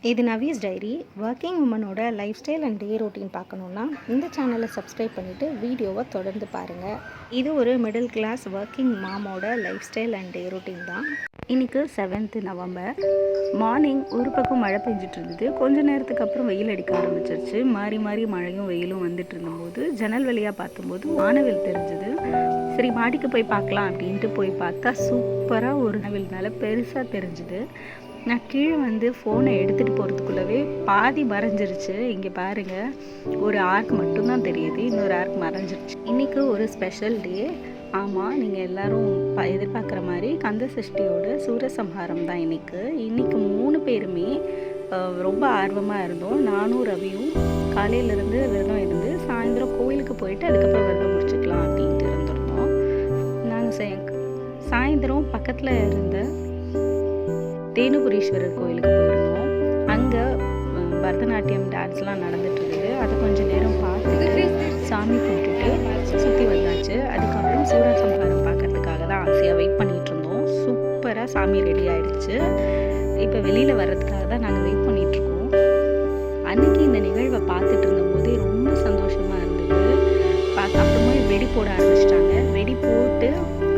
இது Navi's diary. Working உமனோட life style and day routine பார்க்கணுன்னா இந்த சேனலை சப்ஸ்கிரைப் பண்ணிவிட்டு வீடியோவை தொடர்ந்து பாருங்கள். இது ஒரு மிடில் கிளாஸ் ஒர்க்கிங் மாமோட life style and day routine தான். இன்றைக்கி 7th நவம்பர். மார்னிங் ஒரு பக்கம் மழை பெஞ்சிட்டு இருந்தது. கொஞ்ச நேரத்துக்கு அப்புறம் வெயில் அடிக்க ஆரம்பிச்சிருச்சு. மாறி மாறி மழையும் வெயிலும் வந்துட்டு இருந்தபோது ஜன்னல் வழியாக பார்க்கும்போது வானவில் தெரிஞ்சுது. சரி மாடிக்கு போய் பார்க்கலாம் அப்படின்ட்டு போய் பார்த்தா சூப்பராக ஒரு வானவில் மேலே பெருசாக தெரிஞ்சுது. நான் கீழே வந்து ஃபோனை எடுத்துகிட்டு போகிறதுக்குள்ளவே பாதி மறைஞ்சிருச்சு. இங்கே பாருங்கள், ஒரு ஆர்க் மட்டும்தான் தெரியுது, இன்னொரு ஆர்க் மறைஞ்சிருச்சு. இன்றைக்கி ஒரு ஸ்பெஷல் டே. ஆமாம், நீங்கள் எல்லோரும் எதிர்பார்க்குற மாதிரி கந்த சஷ்டியோட சூரசம்ஹாரம் தான் இன்றைக்கி 3 பேருமே ரொம்ப ஆர்வமாக இருந்தோம். நானும் ரவியும் காலையிலேருந்து விரதம் இருந்து சாயந்தரம் கோயிலுக்கு போயிட்டு அதுக்கப்புறம் விரதம் முடிச்சுக்கலாம் அப்படின்ட்டு இருந்திருந்தோம். நாங்கள் சாயந்தரம் பக்கத்தில் இருந்த தேனுபுரீஸ்வரர் கோயிலுக்கு போயிருந்தோம். அங்கே பரதநாட்டியம் டான்ஸ்லாம் நடந்துட்டு இருந்தது. அதை கொஞ்சம் நேரம் பார்த்துட்டு சாமி கும்பிட்டுட்டு சுற்றி வந்தாச்சு. அதுக்கப்புறம் சூரசம்ஹாரம் பார்க்கறதுக்காக தான் ஆசையாக வெயிட் பண்ணிகிட்டு இருந்தோம். சூப்பராக சாமி ரெடி ஆகிடுச்சு. இப்போ வெளியில் வர்றதுக்காக தான் நாங்கள் வெயிட் பண்ணிகிட்ருக்கோம். அன்றைக்கி இந்த நிகழ்வை பார்த்துட்டு இருந்தபோதே ரொம்ப சந்தோஷமாக இருந்தது. அப்புறமா வெடி போட ஆரம்பிச்சிட்டாங்க. வெடி போட்டு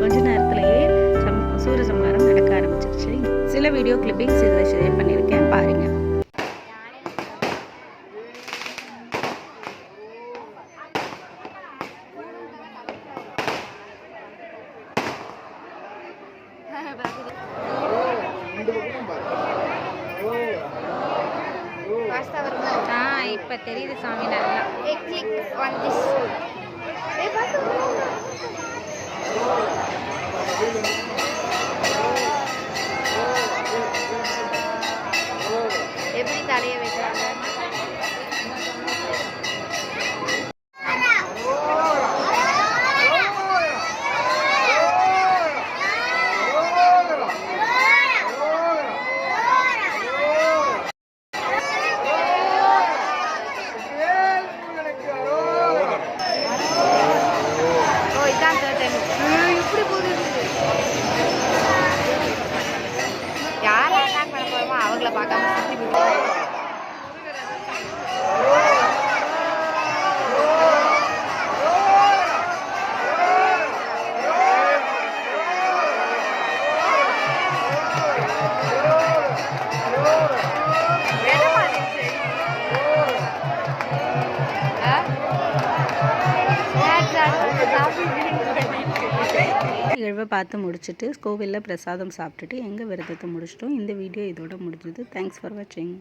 கொஞ்ச நேரத்துலையே சூரசம்ஹாரம் நடக்க ஆரம்பிச்சிருச்சு. சில வீடியோ கிளிப்பிங்ஸ் இதில் ஷேர் பண்ணியிருக்கேன், பாருங்கள். இப்போ தெரியுது சாமி நல்லா. எப்படி தலையை வைக்கிறாங்க? இப்படி போகுது. யாரை அட்டாக் பண்ண போகிறோமோ அவங்கள பார்க்காம சுற்றி போய் நிகழ்வை பார்த்து முடிச்சுட்டு கோவிலில் பிரசாதம் சாப்பிட்டுட்டு எங்கள் விரதத்தை முடிச்சிட்டோம். இந்த வீடியோ இதோட முடிஞ்சது. தேங்க்ஸ் ஃபார் வாட்சிங்.